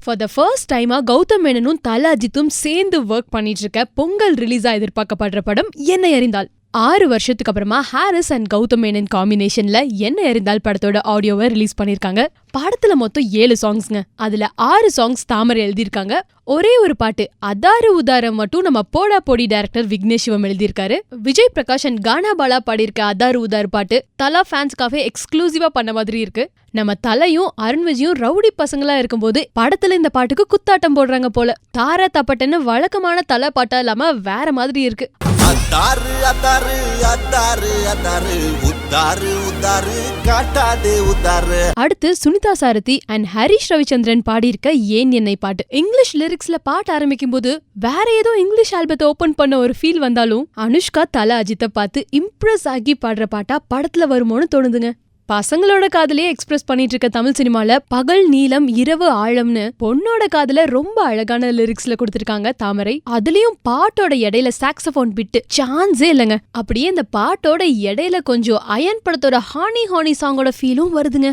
For the first டைமா கௌதம் மேனனும் தல அஜித்தும் சேர்ந்து ஒர்க் பண்ணிட்டு இருக்க பொங்கல் ரிலீஸா எதிர்பார்க்கப்படுற படம் என்னை அறிந்தால். 6 வருஷத்துக்கு அப்புறமா ஹாரிஸ் அண்ட் கௌதம் மேனன் காம்பினேஷன்ல என்னை அறிந்தால் படத்தோட ஆடியோவை ரிலீஸ் பண்ணிருக்காங்க. படத்துல மொத்தம் 7 சாங்ஸ்ங்க. அதுல 6 சாங்ஸ் தாமரை எழுதியிருக்காங்க. ஒரே ஒரு பாட்டு அதாரு உதாரம் மட்டும் நம்ம போடா போடி டைரக்டர் விக்னேஷ் சிவம் எழுதியிருக்காரு. விஜய் பிரகாஷ் அண்ட் கானா பாலா பாடியிருக்க அதாரு உதாரு பாட்டு தலா ஃபேன்ஸ்க்காக எக்ஸ்க்ளூசிவா பண்ண மாதிரி இருக்கு. நம்ம தலையும் அருண் விஜயும் ரவுடி பசங்களா இருக்கும்போது படத்துல இந்த பாட்டுக்கு குத்தாட்டம் போடுறாங்க போல. தார தப்பட்டன்னு வழக்கமான தலை பாட்டா இல்லாம வேற மாதிரி இருக்கு. அதாரு அதாரு அதாரு அதாரு உதாரு உதாரு காட்டாதே உதாரு. அடுத்து சுனிதா சாரதி அண்ட் ஹரிஷ் ரவிச்சந்திரன் பாடியிருக்க ஏன் என்னை பாட்டு. இங்கிலீஷ் லிரிக்ஸ்ல பாட்டு ஆரம்பிக்கும் போது வேற ஏதோ இங்கிலீஷ் ஆல்பத்தை ஓபன் பண்ண ஒரு ஃபீல் வந்தாலும் அனுஷ்கா தல அஜித்தை பார்த்து இம்ப்ரெஸ் ஆகி பாடுற பாட்டா படத்துல வருமோன்னு தோணுதுங்க. பசங்களோட காதலையே எக்ஸ்பிரஸ் பண்ணிட்டு இருக்க தமிழ் சினிமால பகல் நீளம் இரவு ஆழம்னு பொண்ணோட காதல ரொம்ப அழகான லிரிக்ஸ்ல கொடுத்திருக்காங்க தாமரை. அதுலயும் பாட்டோட இடையில சாக்ஸபோன் பிட்டு சான்ஸே இல்லைங்க. அப்படியே இந்த பாட்டோட இடையில கொஞ்சம் அயன் படத்தோட ஹானி ஹானி சாங்கோட ஃபீலும் வருதுங்க.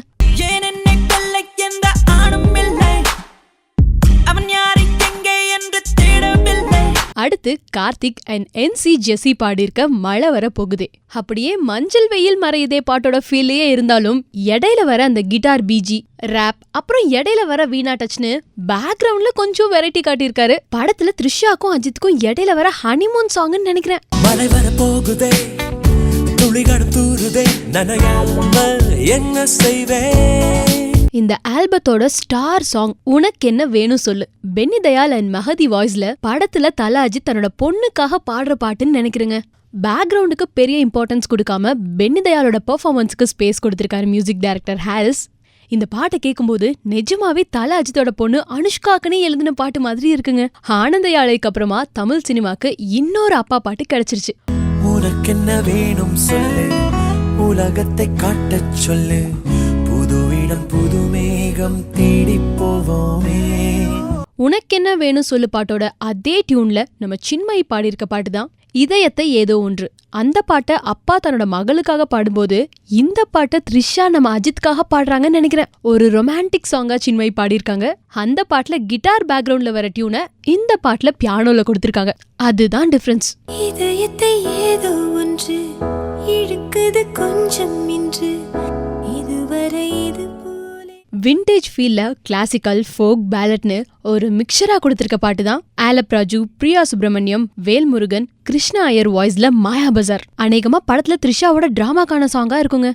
அடுத்து கார்த்திக் அண்ட் என்சி ஜெசி பாடியிருக்க மழை வர போகுதே. அப்படியே மஞ்சள் வெயில் மறையுதே பாட்டோட ஃபீல்லையே இருந்தாலும் இடையில வர அந்த கிட்டார் பிஜி ராப் அப்புறம் இடையில வர வீணா டச்னு பேக்ரவுண்ட்ல கொஞ்சம் வெரைட்டி காட்டியிருக்காரு. படத்துல த்ரிஷாக்கும் அஜித்துக்கும் இடையில வர ஹனிமூன் சாங்னு நினைக்கிறேன். மழை வர போகுதே துளிகள் தூறுதே நனையாம என்ன செய்வேன். இந்த ஆல்பத்தோட ஸ்டார் சாங் உனக்கு என்ன வேணும் சொல்லு பென்னி தயால் அண்ட் மஹதி வாய்ஸ்ல படத்துல தல அஜித் தன்னோட பொண்ணுக்காக பாடுற பாட்டுன்னு நினைக்கிறேங்க. பேக்ரவுண்டுக்கு பெரிய இம்பார்ட்டன்ஸ் கொடுக்காம பென்னி தயாலோட பெர்ஃபார்மன்ஸ்க்கு ஸ்பேஸ் கொடுத்திருக்காரு மியூசிக் டைரக்டர் ஹாரிஸ். இந்த பாட்டை கேட்கும்போது நிஜமாவே தல அஜித்தோட பொண்ணு அனுஷ்காக்குனே எழுதின பாட்டு மாதிரி இருக்குங்க. ஆனந்த யாழைக்கு அப்புறமா தமிழ் சினிமாக்கு இன்னொரு அப்பா பாட்டு கிடைச்சிருச்சு. உனக்கு என்ன வேணும் சொல்லு உலகத்தை காட்டச் சொல்லு புதுவிடம் புது மேகம் தேடி போவோமே. உனக்கென்ன வேணும் சொல்லு பாட்டோட அதே டியூன்ல நம்ம சின்மயி பாடியிருக்க பாட்டு தான் இதயத்தை ஏதோ ஒன்று. அந்த பாட்டை அப்பா தன்னோட மகளுக்காக பாடும்போது இந்த பாட்டை த்ரிஷா நம்ம அஜித்காக பாடுறாங்கன்னு நினைக்கிறேன். ஒரு ரொமான்டிக் சாங்கா சின்மயி பாடியிருக்காங்க. அந்த பாட்டுல கிட்டார் பேக்ரவுண்ட்ல வர டியூனை இந்த பாட்டுல பியானோல கொடுத்திருக்காங்க. அதுதான் டிஃபரன்ஸ். இதயத்தை ஏதோ ஒன்று இழுக்குது கொஞ்சம் இன்று இதுவரை இது விண்டேஜ் ஃபீல்ல கிளாசிக்கல் ஃபோக் பேலட்னு ஒரு மிக்சரா கொடுத்திருக்க பாட்டு தான் ஆலப் ராஜு, பிரியா சுப்பிரமணியம், வேல்முருகன், கிருஷ்ணா ஐயர் வாய்ஸ்ல மாயா பஜார். அநேகமா படத்துல த்ரிஷாவோட டிராமாக்கான சாங்கா இருக்குங்க.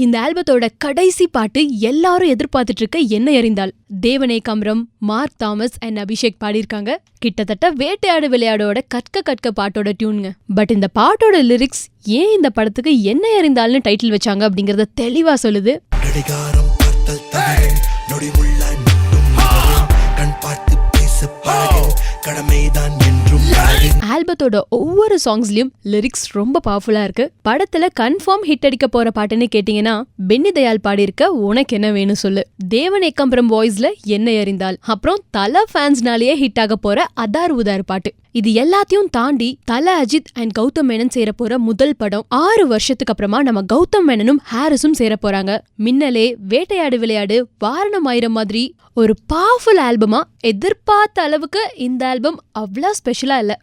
இந்த ஆல்பத்தோட கடைசி பாட்டு எல்லாரும் எதிர்பார்த்துட்டு இருக்க என்னை அறிந்தால் தேவனே கம்ரம், மார்க் தாமஸ் அண்ட் அபிஷேக் பாடியிருக்காங்க. கிட்டத்தட்ட வேட்டையாடு விளையாடோட கற்க கற்க பாட்டோட டியூனுங்க. பட் இந்த பாட்டோட லிரிக்ஸ் ஏன் இந்த படத்துக்கு என்னை அறிந்தால்னு டைட்டில் வச்சாங்க அப்படிங்கறத தெளிவா சொல்லுது. ஆல்பத்தோட ஒவ்வொரு சாங்ஸ்லயும் லிரிக்ஸ் ரொம்ப பவர்ஃபுல்லா இருக்கு. படத்துல கன்ஃபார்ம் ஹிட் அடிக்க போற பாட்டுன்னு கேட்டீங்கன்னா பென்னி தயால் பாடியிருக்க உனக்கு என்ன வேணும் சொல்லு, தேவன் ஏக்கம்பரம் வாய்ஸ்ல என்னை அறிந்தால், அப்புறம் தல ஃபேன்ஸ்னாலேயே ஹிட் ஆக போற அதார் உதார் பாட்டு. இது எல்லாத்தையும் தாண்டி தல அஜித் அண்ட் கௌதம் மேனன் சேர போற முதல் படம். 6 வருஷத்துக்கு அப்புறமா நம்ம கௌதம் மேனனும் ஹாரிஸும் சேர போறாங்க. மின்னலே, வேட்டையாடு விளையாடு, வாரணம் ஆயிரம் மாதிரி ஒரு பவர்ஃபுல் ஆல்பமா எதிர்பார்த்த அளவுக்கு இந்த ஆல்பம் அவ்வளவு ஸ்பெஷலா இல்ல.